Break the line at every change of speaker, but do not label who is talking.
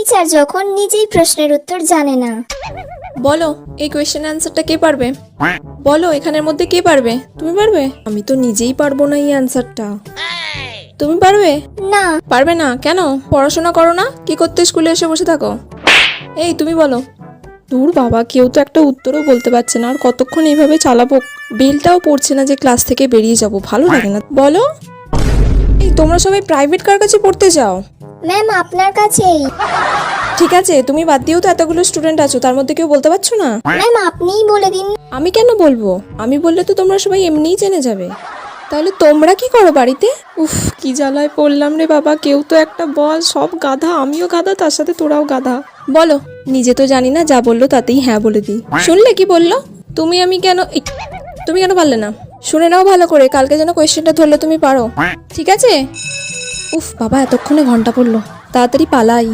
Teacher যখন নিজেই প্রশ্নের উত্তর জানে না।
বলো এই কোয়েশ্চেন অ্যান্সারটা কে পারবে? বলো এখানের মধ্যে কে পারবে? তুমি পারবে? আমি তো নিজেই পারবো না এই অ্যান্সারটা। তুমি পারবে?
না।
পারবে না কেন? পড়াশোনা করো না? কি করতে স্কুলে এসে বসে থাকো? এই তুমি বলো। দূর বাবা, কেউ তো একটা উত্তরও বলতে পারছে না, আর কতক্ষণ এইভাবে চালাবো? বেলটাও পড়ছে না যে ক্লাস থেকে বেরিয়ে যাব, ভালো লাগে না। বলো। এই তোমরা সবাই প্রাইভেট কার কাছে পড়তে যাও?
ম্যাম আপনার কাছেই।
ঠিক আছে, তুমি বাদ দিয়েও তো এতগুলো স্টুডেন্ট আছো, তার মধ্যে কেউ বলতে পারছো না?
ম্যাম আপনিই বলে দিন।
আমি কেন বলবো? আমি বললে তো তোমরা সবাই এমনিই জেনে যাবে। তাহলে তোমরা কি করো বাড়িতে? উফ, কি জ্বালায় পড়লাম রে বাবা, কেউ তো একটা বল। সব গাধা, আমিও গাধা, তার সাথে তোরাও গাধা। বলো। নিজে তো জানি না, যা বললো তাতেই হ্যাঁ বলে দিই। শুনলে কি বললো? তুমি কেন পারলে না? শুনে নাও ভালো করে, কালকে যেন কোয়েশ্চেনটা ধরলে তুমি পারো, ঠিক আছে? উফ বাবা, এতক্ষণে ঘন্টা পড়লো, তাড়াতাড়ি পালাই।